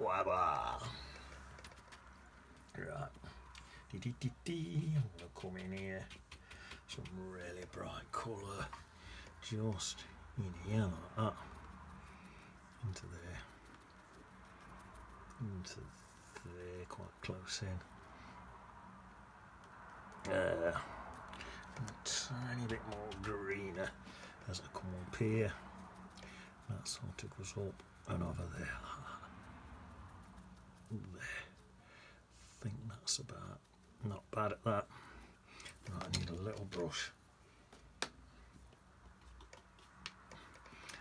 Wabba. Right. I'm going to come in here. Some really bright colour. Just in here like that. Into there. Into there, quite close in. A tiny bit more greener as I come up here. That sort of goes up and over there. There. I think that's about not bad at that. Right, I need a little brush.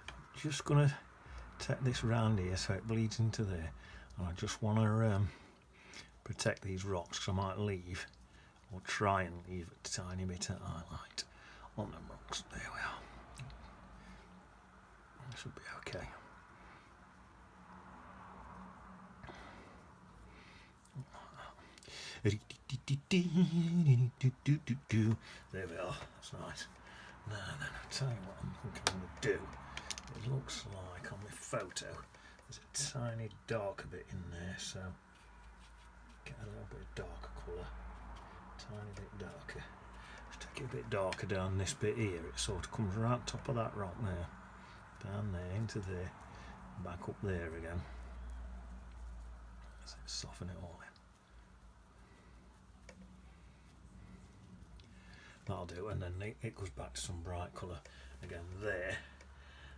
I'm just gonna take this round here so it bleeds into there, and I just want to protect these rocks, because I might leave or try and leave a tiny bit of highlight on them rocks. There we are. That should be okay. There we are. That's nice. Now then, I'll tell you what I'm thinking I'm going to do. It looks like on my photo there's a tiny darker bit in there, so get a little bit darker colour. Tiny bit darker. Just take it a bit darker down this bit here. It sort of comes right top of that rock there. Down there, into there, back up there again. So soften it all in. That'll do, and then it goes back to some bright colour again there.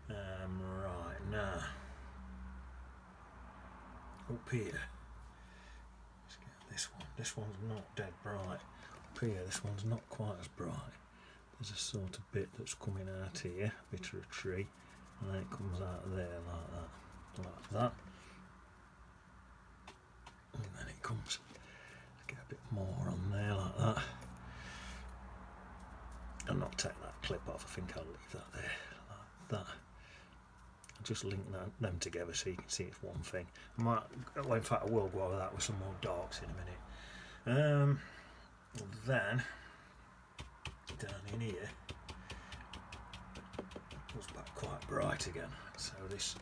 Right, now up here, let's get this one. This one's not dead bright. Up here, this one's not quite as bright. There's a sort of bit that's coming out here, a bit of a tree, and then it comes out of there like that. And then it comes, get a bit more on there like that. I'll not take that clip off, I think I'll leave that there, like that. I'll just link them together so you can see it's one thing. Well, in fact I will go over that with some more darks in a minute. Then, down in here, it goes back quite bright again. So this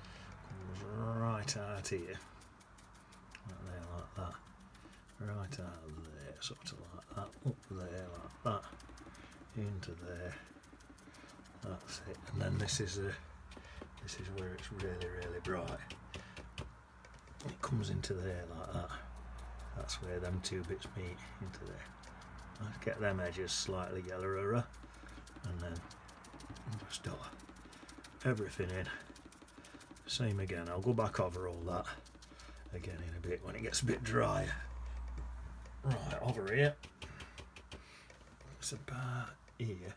comes right out here, right there like that. Right out there, sort of like that, up there like that. Into there, that's it, and then this is where it's really bright. It comes into there like that. That's where them two bits meet into there. Let's get them edges slightly yellower, and then just dot everything in. Same again. I'll go back over all that again in a bit when it gets a bit drier. Right, over here. It's about here.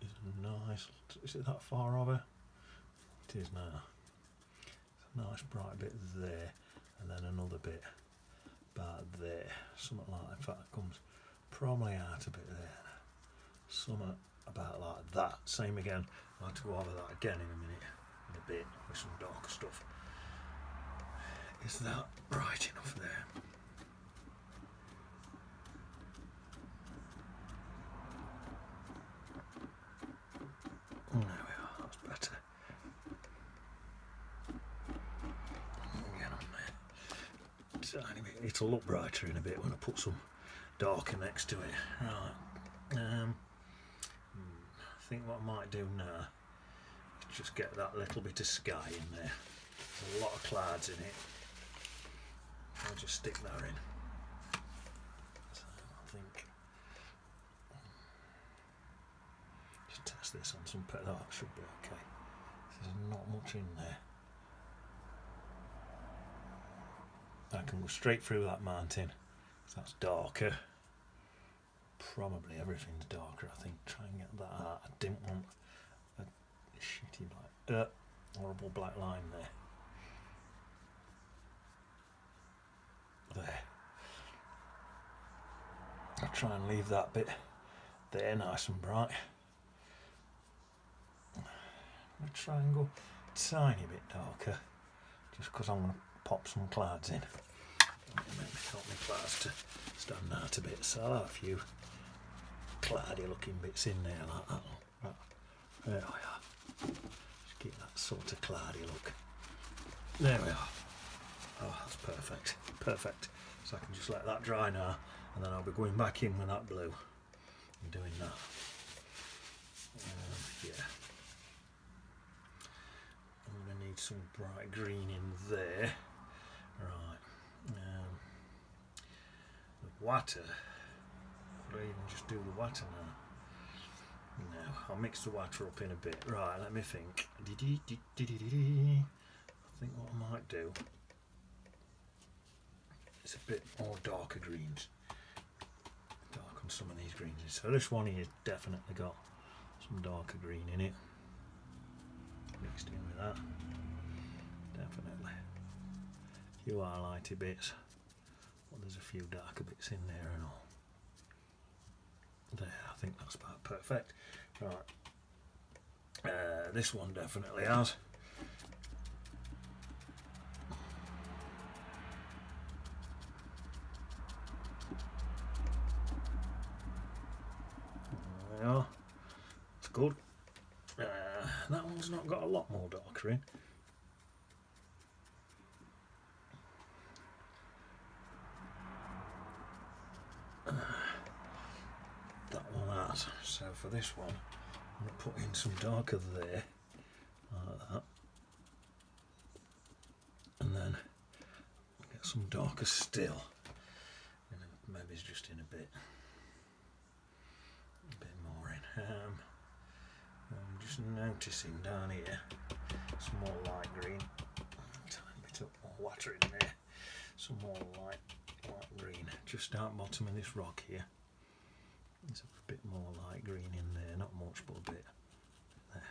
Is nice. Is it that far over? It is now. It's a nice bright bit there, and then another bit about there. Something like that. In fact, it comes probably out a bit there. Something about like that. Same again. I'll have to go over that again in a minute, in a bit, with some darker stuff. Is that bright enough there? There we are, that's better. Again on there. Tiny bit. It'll look brighter in a bit when I put some darker next to it. Right. I think what I might do now is just get that little bit of sky in there. There's a lot of clouds in it. I'll just stick that in. So I think. Test this on some pet. Oh, it should be okay. There's not much in there. I can go straight through that mountain. That's darker. Probably everything's darker, I think. Try and get that out. I didn't want a shitty black, horrible black line there. There. I'll try and leave that bit there nice and bright. I'm going to try and go a tiny bit darker, just because I'm going to pop some clouds in. Help my clouds to stand out a bit, so I'll have a few cloudy looking bits in there like that. There we are. Just get that sort of cloudy look. There we are. Perfect, perfect. So I can just let that dry now, and then I'll be going back in with that blue and doing that. Yeah. I'm going to need some bright green in there. Right. The water. Would I even just do the water now? No, I'll mix the water up in a bit. Right, let me think. I think what I might do is a bit more darker greens. Dark on some of these greens. So this one here definitely got some darker green in it. Mixed in with that. Definitely. A few highlighty bits. Well, there's a few darker bits in there and all. There, I think that's about perfect. Right. This one definitely has. There we are. That's good. That one's not got a lot more darker in. That one has. So for this one, I'm going to put in some darker there, like that, and then get some darker still, and then maybe it's just in a bit more in. I'm just noticing down here some more light green, tiny bit of more water in there, some more light green just down bottom of this rock here. There's a bit more light green in there, not much but a bit there.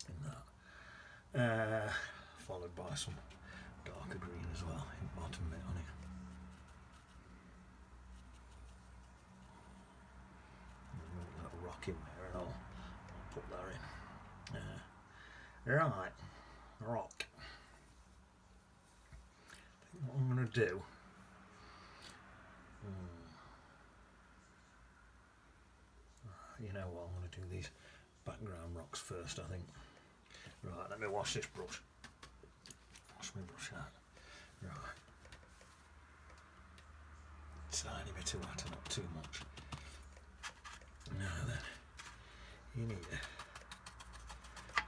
In that. Followed by some darker green as well in the bottom bit on it. There's a little rock in there and I'll put that in. Right, rock. I think what I'm going to do, you know what, I'm going to do these background rocks first, I think. Right, let me wash this brush. Wash my brush out. Right. Tiny bit of water, not too much. Now then, in here,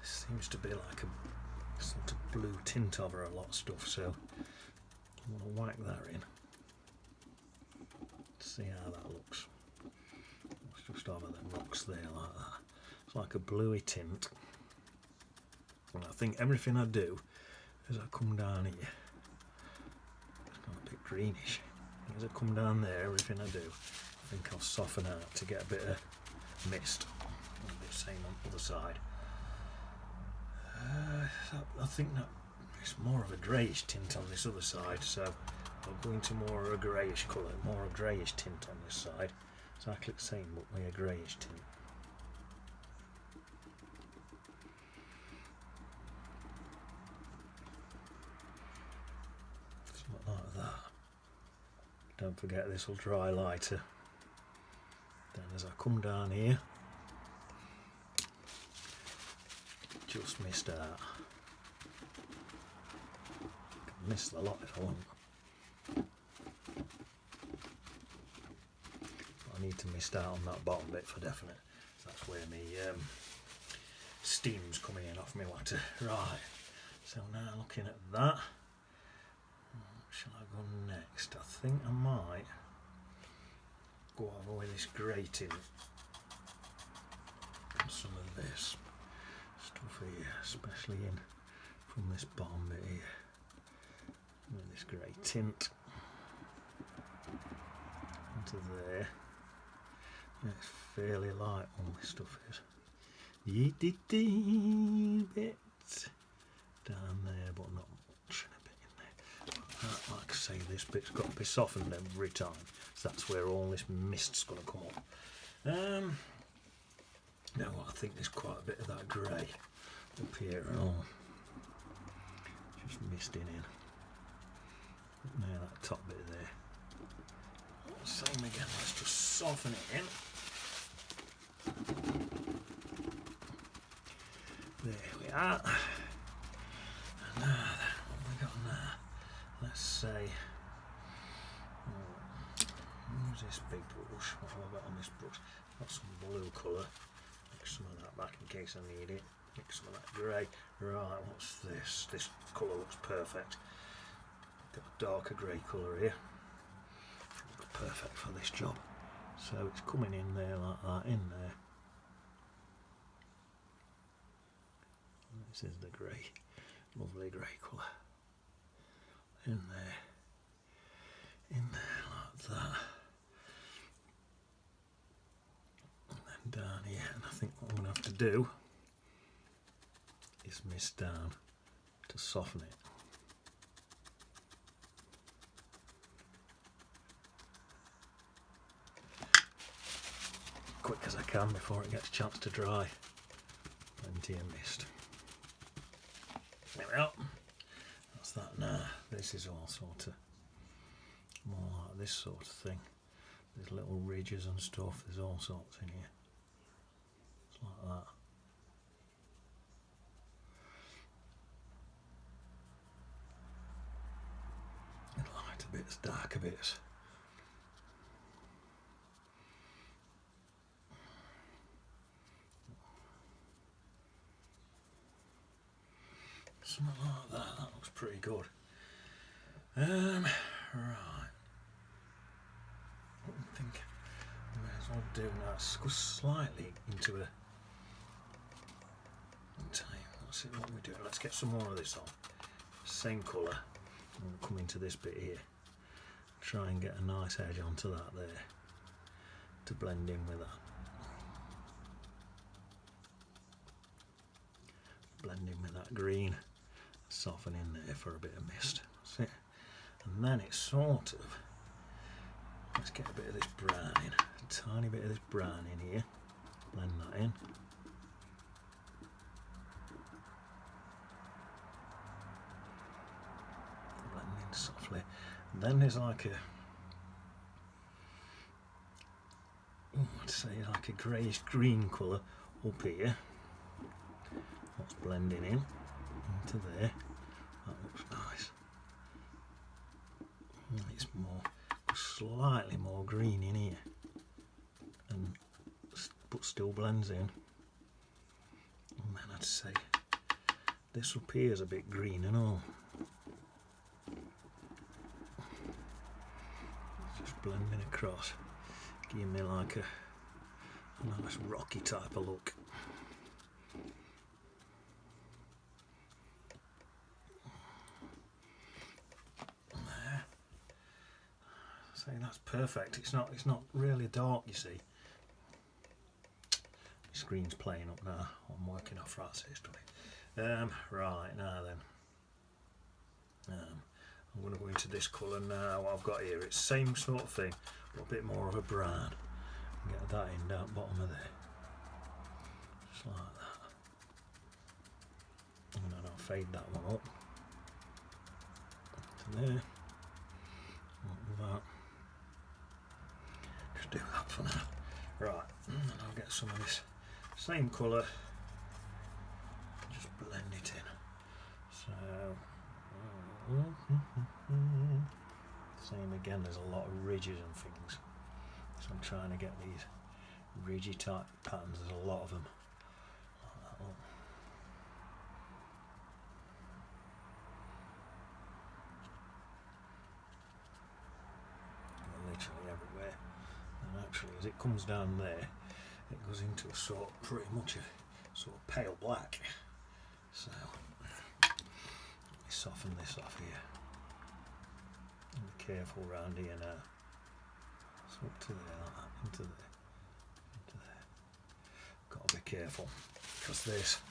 seems to be like a sort of blue tint over a lot of stuff, so I'm going to whack that in. See how that looks. It's just over the rocks there like that. It's like a bluey tint. And I think everything I do as I come down here, it's got a bit greenish. As I come down there, everything I do, I think I'll soften out to get a bit of mist. A bit same on the other side. I think that it's more of a greyish tint on this other side, so I'll go into more of a greyish colour, more of a greyish tint on this side. Exactly the same, but with a greyish tint. Something like that. Don't forget this will dry lighter. Then as I come down here, just mist out. Can mist a lot if I want. I need to mist out on that bottom bit for definite. So that's where my steam's coming in off my water. Right. So now looking at that, what shall I go next? I think I might go over with this grating and some of this stuff here, especially in from this bottom bit here, with this grey tint into there. It's fairly light, all this stuff is. Bit down there, but not much. A bit in there. Like I say, this bit's got to be softened every time. So that's where all this mist's going to come up. Now I think there's quite a bit of that grey up here and all. Just misting in. Now that top bit there. Same again, let's just soften it in. There we are. And now then, what have we got now? say, use this big brush. What have I got on this brush? Got some blue colour. Mix some of that back in case I need it. Mix some of that grey. Right, what's this? This colour looks perfect. Got a darker grey colour here. Looks perfect for this job. So it's coming in there like that, in there. This is the grey, lovely grey colour. In there like that. And then down here, and I think what I'm going to have to do is mist down to soften it. Quick as I can before it gets a chance to dry. Plenty of mist. There we are. That's that now. This is all sort of more like this sort of thing. There's little ridges and stuff. There's all sorts in here. It's like that. Lighter bits, darker bits. Something like that. That looks pretty good. Right. I think I may as well do now. Let's go slightly into a. Let's see what we're doing. Let's get some more of this on. Same colour. We'll come into this bit here. Try and get a nice edge onto that there to blend in with that. Blend in with that green. Soften in there for a bit of mist. That's it. And then it's sort of, let's get a bit of this brown in, a tiny bit of this brown in here, blend that in. Blend in softly. And then there's like a, I'd say like a greyish green colour up here. What's blending in into there. That looks nice. It's more, slightly more green in here, and but still blends in. And then I'd say this up here is a bit green and all. Just blending across, giving me like a nice rocky type of look. That's perfect. It's not really dark, you see. My screen's playing up now. I'm working off right history. Right now then, I'm going to go into this colour now. What I've got here, it's same sort of thing, but a bit more of a brown. Get that in down bottom of there, just like that. And then I'll fade that one up to there. Like that. Do that for now. Right, and then I'll get some of this same colour, just blend it in. So, same again, there's a lot of ridges and things. So I'm trying to get these ridgy type patterns, there's a lot of them. Like that one. Literally everywhere. And actually, as it comes down there, it goes into a sort, pretty much a sort of pale black. So let me soften this off here. And be careful round here now. So up to there, like that, into there, into there. Got to be careful because this,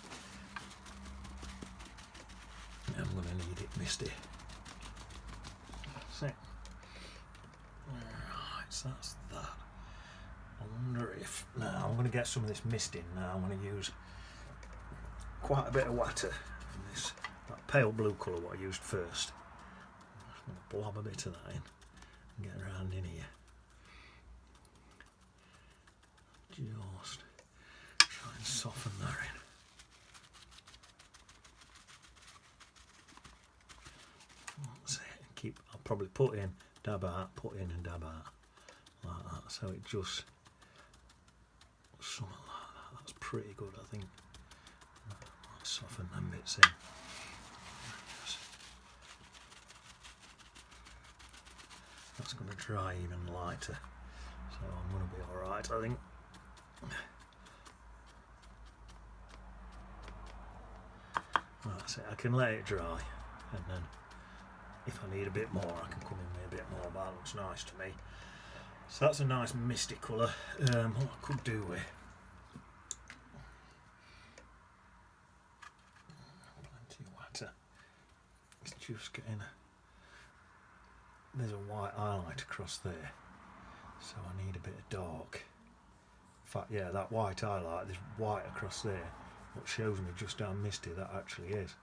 I'm going to need it misty. That's it. Right, so that's that. I wonder if, now I'm going to get some of this mist in now. I'm going to use quite a bit of water in this, that pale blue colour what I used first. I'm just going to blob a bit of that in and get around in here. Just try and soften that in. That's it. I'll probably put in, dab out, put in and dab out. Like that. So it just, something like that. That's pretty good, I think. Might soften them bits in. That's going to dry even lighter. So I'm going to be alright, I think. That's it. I can let it dry, and then if I need a bit more I can come in with a bit more, but that looks nice to me. So that's a nice misty colour. What I could do with plenty of water, it's just getting there's a white highlight across there, so I need a bit of dark. In fact, yeah, that white highlight, there's white across there, what shows me just how misty that actually is.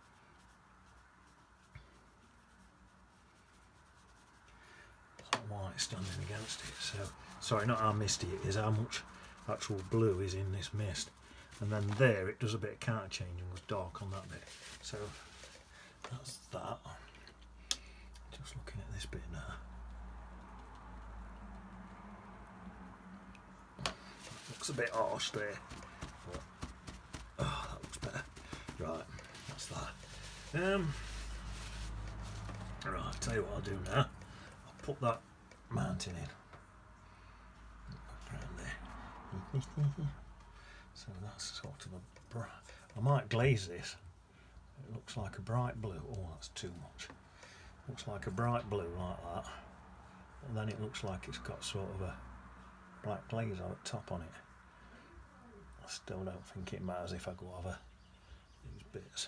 White standing against it, so sorry, not how misty it is, how much actual blue is in this mist. And then there it does a bit of counter change and was dark on that bit, so that's that. Just looking at this bit now, looks a bit harsh there, but oh, that looks better. Right, that's that. Right, I'll tell you what I'll do now. I'll put that mountain in around there. So that's sort of a bright. I might glaze this. It looks like a bright blue. Oh, that's too much. Looks like a bright blue like that, and then it looks like it's got sort of a black glaze on top on it. I still don't think it matters if I go over these bits.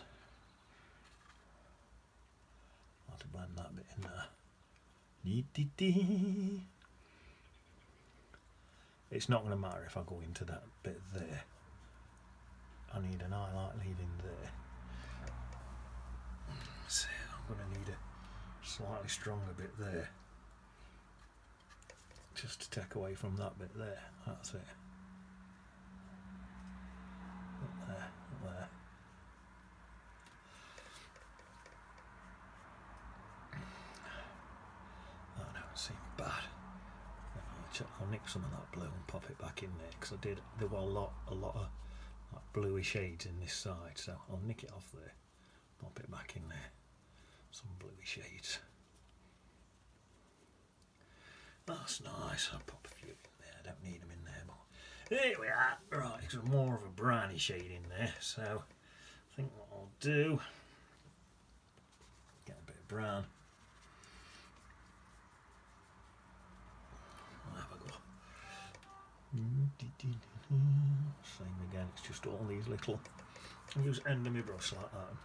I'll have to blend that bit in there. It's not going to matter if I go into that bit there. I need an highlight leading there. So I'm going to need a slightly stronger bit there, just to take away from that bit there. That's it. Up there, up there. That don't seem bad. I'll nick some of that blue and pop it back in there, because there were a lot of like bluey shades in this side, so I'll nick it off there, pop it back in there, some bluey shades. That's nice. I'll pop a few in there, I don't need them in there, but here we are. Right, there's more of a browny shade in there, so I think what I'll do, get a bit of brown. Same again, it's just all these little, I'll use end of my brush like that,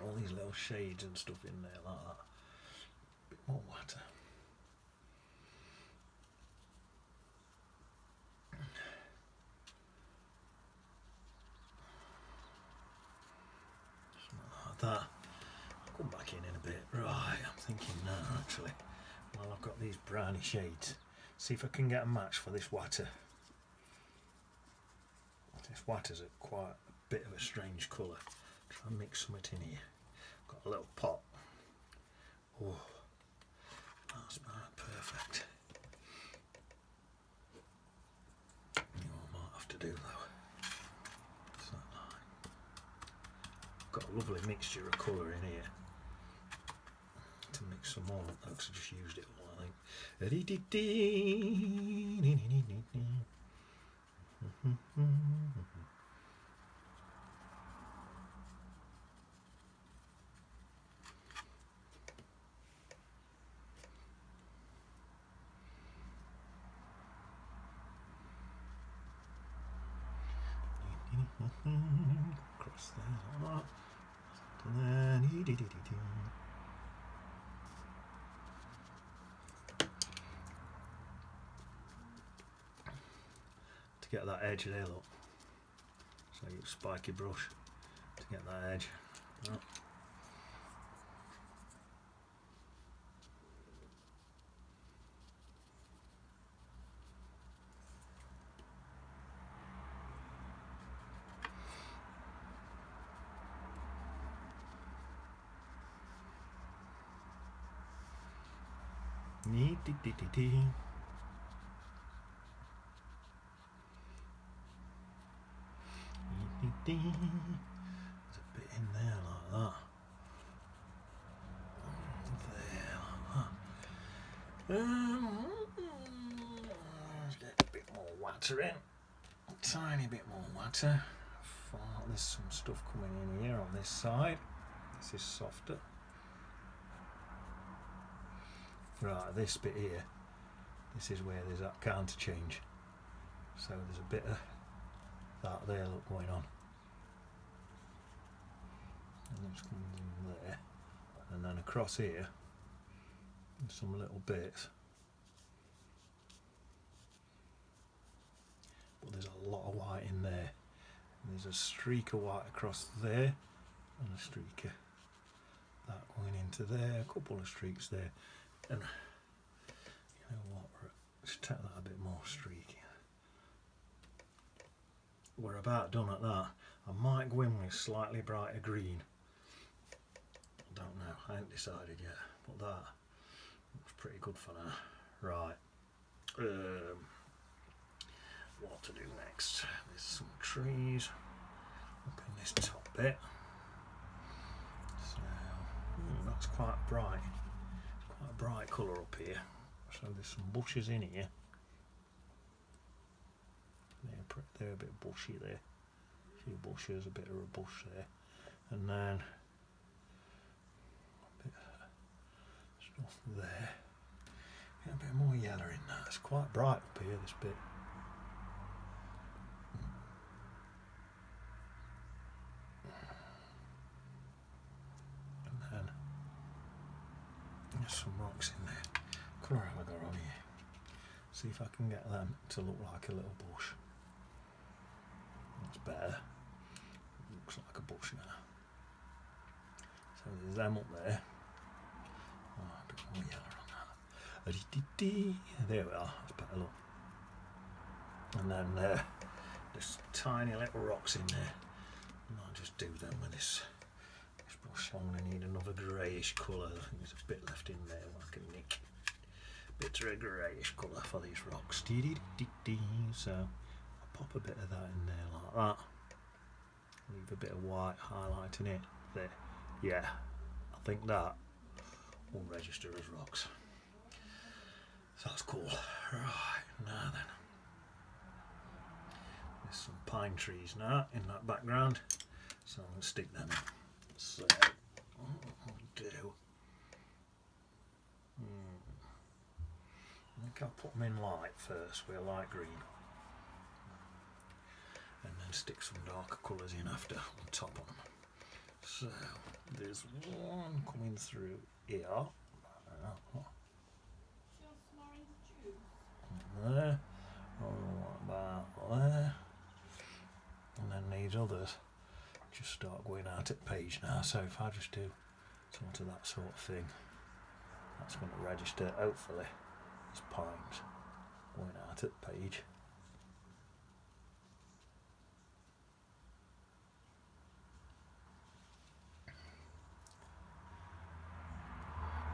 all these little shades and stuff in there like that. A bit more water. Something like that. I'll come back in a bit. Right, I'm thinking now actually, while I've got these browny shades, see if I can get a match for this water. This water's quite a bit of a strange colour. Try and mix something in here. Got a little pot. Oh, that's perfect. You know what I might have to do though. What's that like? Got a lovely mixture of colour in here. To mix some more, because I just used it all, I think. Cross there like that. To get that edge there, look. So you spiky brush to get that edge. Oh. There's a bit in there like that. There like that. Let's get a bit more water in. A tiny bit more water. There's some stuff coming in here on this side. This is softer. Right, this bit here, this is where there's that counter change. So there's a bit of that there look going on. And this comes in there. And then across here, some little bits. But there's a lot of white in there. And there's a streak of white across there, and a streak of that going into there, a couple of streaks there. And you know what, let's take that a bit more streaky. We're about done at that. I might go in with slightly brighter green. I don't know, I ain't decided yet, but that looks pretty good for now. Right, what to do next? There's some trees up in this top bit. So that's quite bright. Quite a bright colour up here. So there's some bushes in here. They're a bit bushy there. A few bushes, a bit of a bush there. And then a bit of stuff there. Get a bit more yellow in that. It's quite bright up here, this bit. And then there's some rocks in there. Colour have I got on here? See if I can get them to look like a little bush. That's better. Looks like a bush now. So there's them up there. Oh, a bit more yellow on that. There we are. That's better look. And then there's tiny little rocks in there. And I'll just do them with this brush. I'm going to need another greyish colour. I think there's a bit left in there I can nick. Bit of a greyish colour for these rocks. So I'll pop a bit of that in there like that. Leave a bit of white highlighting it there. Yeah, I think that will register as rocks. So that's cool. Right, now then. There's some pine trees now in that background. So I'm going to stick them in. So what I'll do. I think I'll put them in light first with a light green. And then stick some darker colours in after on top of them. So there's one coming through here. There. What about there? And then these others just start going out at page now. So if I just do sort of that sort of thing, that's going to register hopefully as pines going out at page.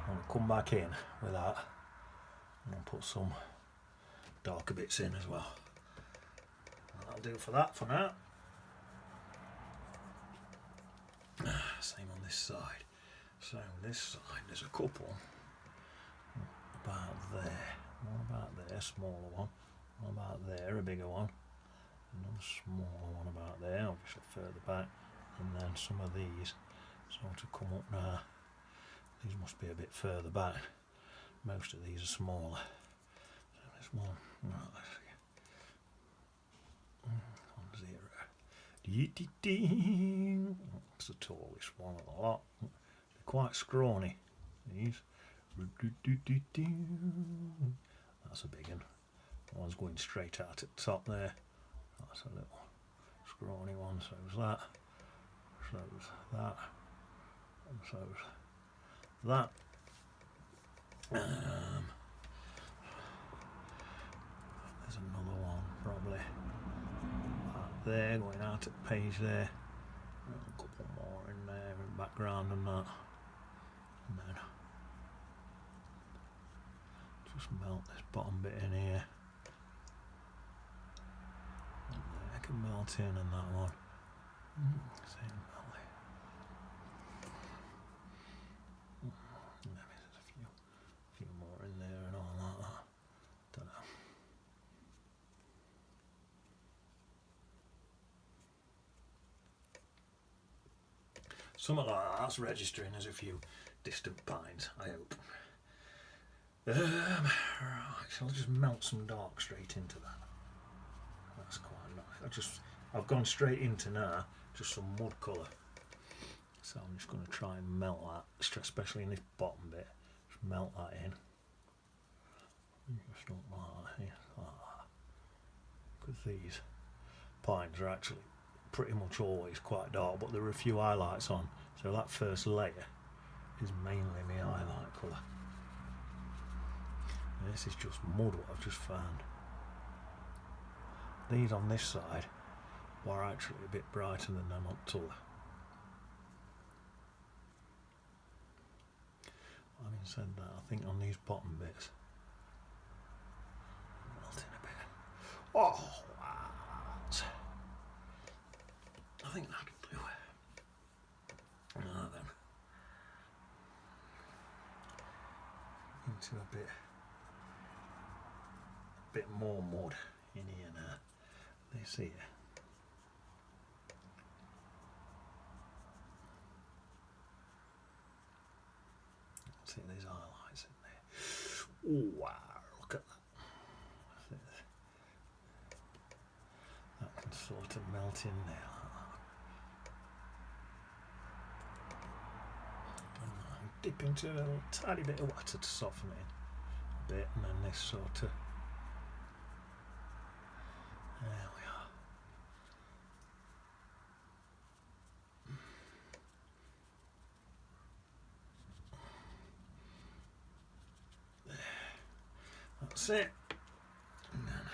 I'm going to come back in with that and I'll put some darker bits in as well. And that'll do for that for now. Same on this side. So this side there's a couple about there. One about there, a smaller one. One about there, a bigger one. Another smaller one about there, obviously further back. And then some of these sort of come up now. These must be a bit further back. Most of these are smaller. So there's one. Right, let's see. 1, 0. That's the tallest one of the lot. They're quite scrawny, these. That's a big one. One's going straight out at the top there. That's a little scrawny one. So's that. So's that. And so's that. There's another one probably out there going out at page there. A couple more in there in the background and that. And then Just melt this bottom bit in here. And I can melt in and that one. Same melt. Maybe there's a few more in there and all that. Don't know. Something like that. That's registering as a few distant pines, I hope. Right, so I'll just melt some dark straight into that. That's quite nice. I've gone straight into now, just some mud colour. So I'm just going to try and melt that, especially in this bottom bit. Just melt that in. Just not like that, like that. Because these pines are actually pretty much always quite dark, but there are a few highlights on. So that first layer is mainly my highlight colour. And this is just mud what I've just found. These on this side were actually a bit brighter than them on Tulla. Having said that, I think on these bottom bits, melting a bit. Oh, that. I think that'll do. Now then, into a bit more mud in here now. This here. See these highlights in there. Oh wow, look at that. That can sort of melt in there like that. And I dip into a little tiny bit of water to soften it a bit, and then this sort of. There we are. That's it. And then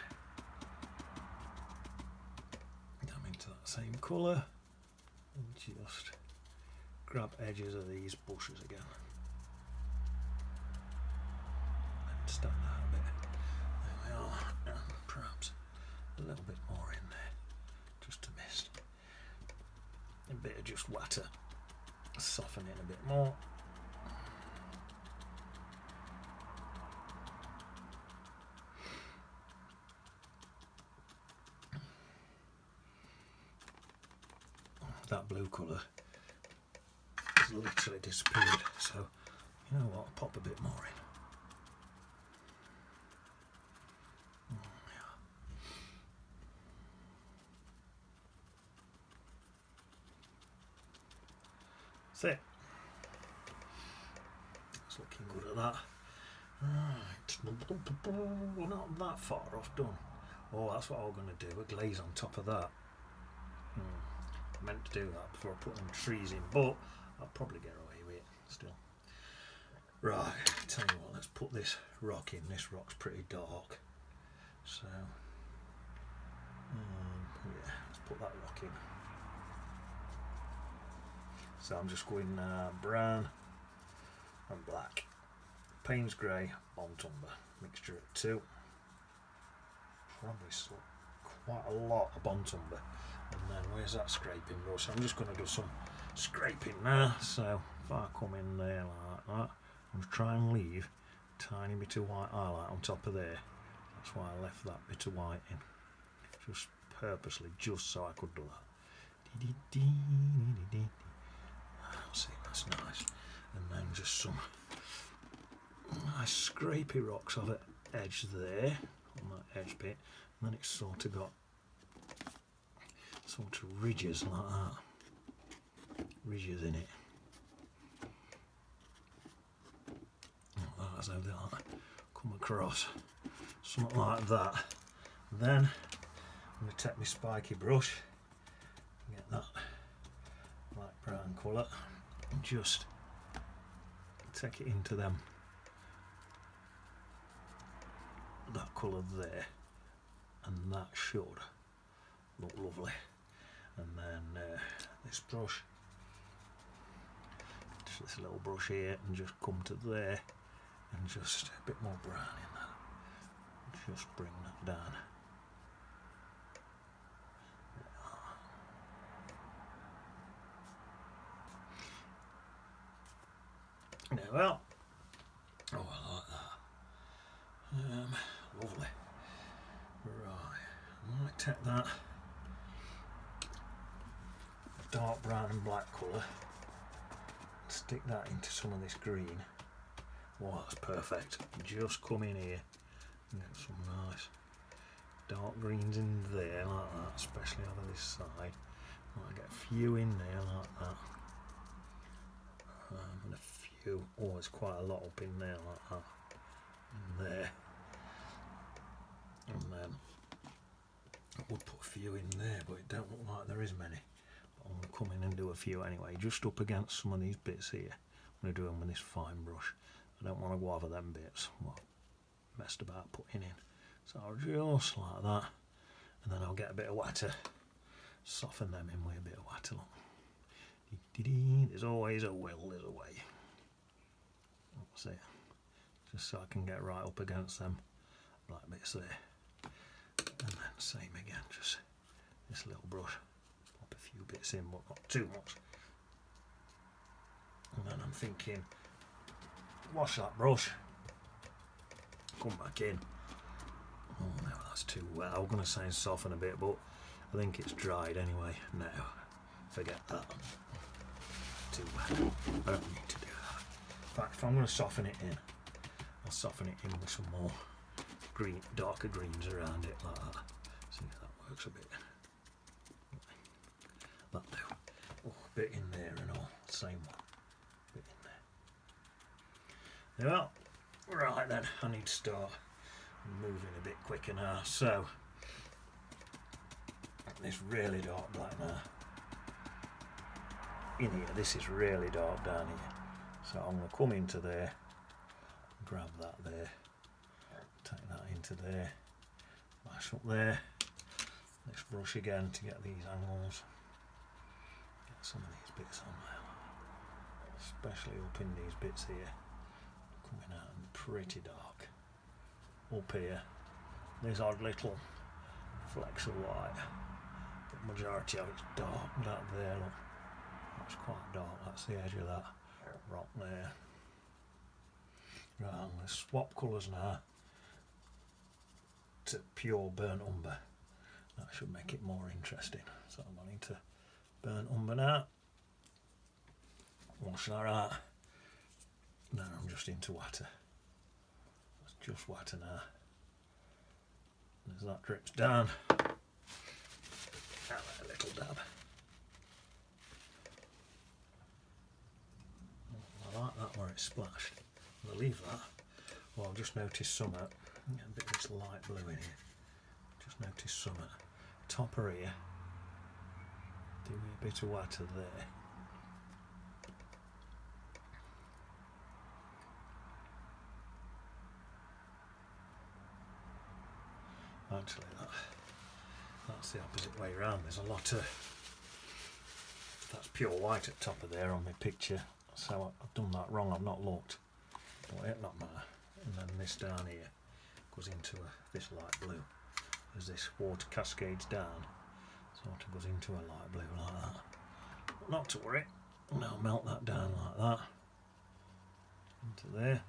come into that same colour and just grab edges of these bushes again. And stand out a bit. There we are. And perhaps a little bit more in there. Just to mist. A bit of just water. Soften it a bit more. That blue colour has literally disappeared, so you know what, I'll pop a bit more in. That's it. It's looking good at that. Right, we're not that far off done. Oh, that's what I'm going to do, a glaze on top of that. I meant to do that before I put them trees in, but I'll probably get away with it still. Right, tell you what, let's put this rock in. This rock's pretty dark, so yeah, let's put that rock in. So I'm just going brown and black, Payne's grey, Bontumber, mixture of two. Probably quite a lot of Bontumber. And then where's that scraping brush? I'm just going to do some scraping now. So if I come in there like that, I'm just try and leave a tiny bit of white highlight on top of there. That's why I left that bit of white in. Just purposely, just so I could do that. See, that's nice. And then just some nice scrapey rocks of it edge there, on that edge bit. And then it's sort of got sort of ridges like that, ridges in it. That's how they like come across, something like that. Then I'm going to take my spiky brush, get that light brown colour, and just take it into them, that colour there, and that should look lovely. And then this brush, just this little brush here, and just come to there and just a bit more brown in that. Just bring that down. Now, well, oh, I like that. Lovely. Right, I might take that dark brown and black colour, stick that into some of this green. Oh, that's perfect. Just come in here and get some nice dark greens in there like that, especially over this side. Might get a few in there like that. And a few, oh, there's quite a lot up in there like that. In there. And then I would put a few in there, but it don't look like there is many. But I'm going to come in and do a few anyway, just up against some of these bits here. I'm going to do them with this fine brush. I don't want to go over them bits what I messed about putting in. So I'll just like that, and then I'll get a bit of water, soften them in with a bit of water. Look. There's always a will, there's a way. That's it. Just so I can get right up against them black bits there. And then same again, just this little brush. Pop a few bits in, but not too much. And then I'm thinking, wash that brush, come back in. Oh no, that's too wet. I was going to say soften a bit, but I think it's dried anyway. No, forget that. Too wet. I don't need to do that. In fact, if I'm going to soften it in, I'll soften it in with some more green, darker greens around it like that. See if that works a bit. That'll do. Oh, a bit in there and all. Same one. Bit in there. Well, right then, I need to start moving a bit quicker now. So, this really dark black now. In here, this is really dark down here. So I'm going to come into there, grab that there, take that into there, mash up there. Let's brush again to get these angles. Get some of these bits on there, especially up in these bits here, coming out and pretty dark. Up here, there's odd little flecks of white, but majority of it's dark. That there, look, that's quite dark. That's the edge of that rock there. Right, I'm going to swap colours now to pure burnt umber. That should make it more interesting. So I'm going into burnt umber now. Wash that out. Now I'm just into water. It's just water now. As that drips down, have a little dab. I like that where it's splashed. I'll leave that. Well, I'll just notice some a bit of this light blue in here. Just notice some topper here. Do me a bit of water there. Actually, that's the opposite way around. There's a lot of, that's pure white at top of there on my picture. So I've done that wrong. I've not looked. But it not matter. And then this down here goes into this light blue. As this water cascades down, sort of goes into a light blue like that. But not to worry. And I'll melt that down like that into there.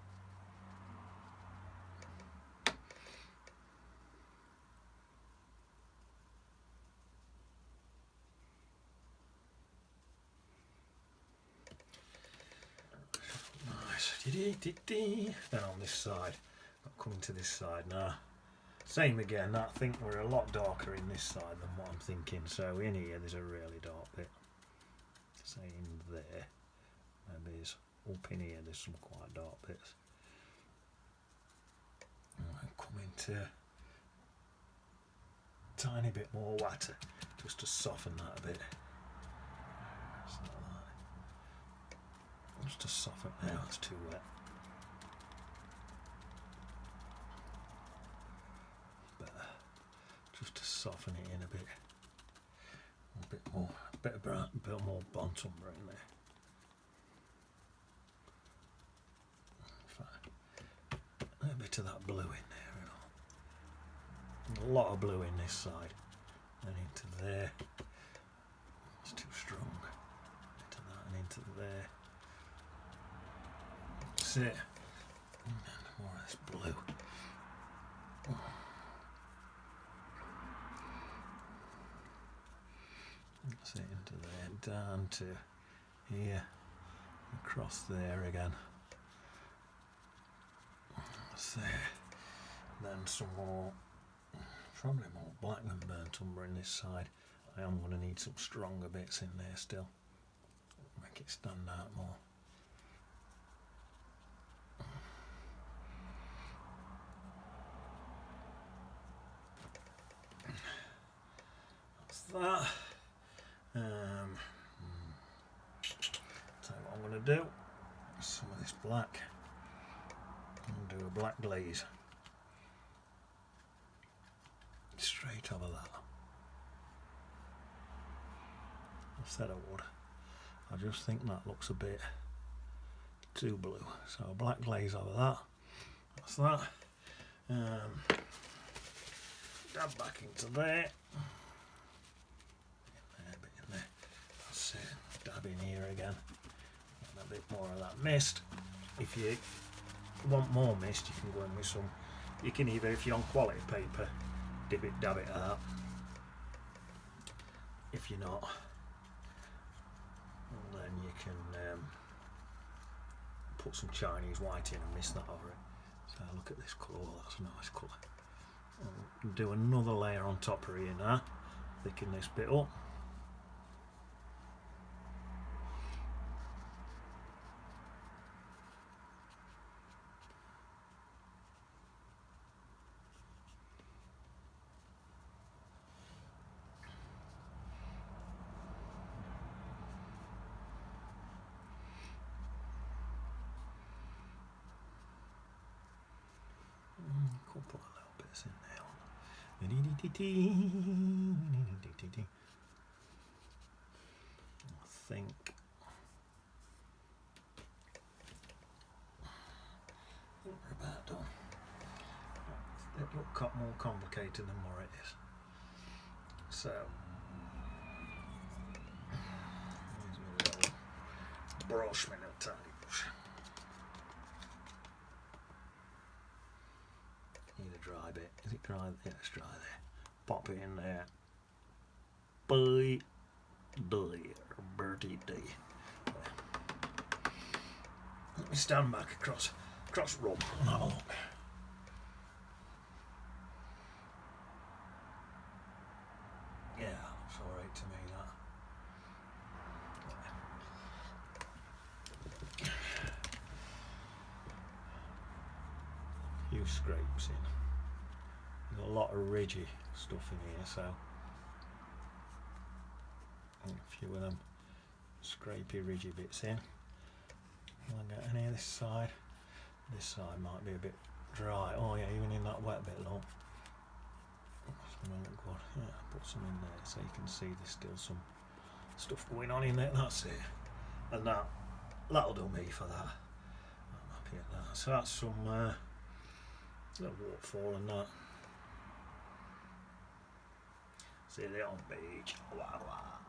Then on this side, I'm coming to this side now. Same again, I think we're a lot darker in this side than what I'm thinking. So in here there's a really dark bit. Say in there, maybe it's up in here there's some quite dark bits. I'm coming to a tiny bit more water just to soften that a bit. Just to soften. Now it's too wet. Better. Just to soften it in a bit. A bit more, a bit of brown, a bit more burnt umber in there. In fact, bit of that blue in there and all. A lot of blue in this side. And into there. It's too strong. Into that and into there. That's it. And more of this blue. That's it, into there, down to here, across there again. That's there. Then some more, probably more black than burnt umber in this side. I am going to need some stronger bits in there still. Make it stand out more. That's that. So what I'm going to do is some of this black and do a black glaze straight over that. I said I would. I just think that looks a bit too blue, so a black glaze over that. That's that. Dab back into there. In there. That's it. Dab in here again. And a bit more of that mist. If you want more mist, you can go in with some. You can either, if you're on quality paper, dab it out. If you're not, then you can put some Chinese white in and mist that over it. So look at this colour. That's a nice colour. And do another layer on top of here now. Thicken this bit up. Could put a little bits in there. I think we're about done. It looked more complicated than what it is. So here's my little brush, my little tiny brush. Need a dry bit. Is it dry? Yeah, it's dry there. Pop it in there. Bye. Birdie day. Let me stand back across room and have a look. Yeah, looks alright to me, that. Few scrapes in. There's a lot of ridgy stuff in here, so a few of them scrapey ridgy bits in. I'll get any of this side. This side might be a bit dry. Oh yeah, even in that wet bit, look. That's gonna look good. Yeah, put some in there so you can see there's still some stuff going on in there. That's it. And that'll do me for that. I'm happy at that. So that's some little waterfall and that. See you on beach. Wow, wow.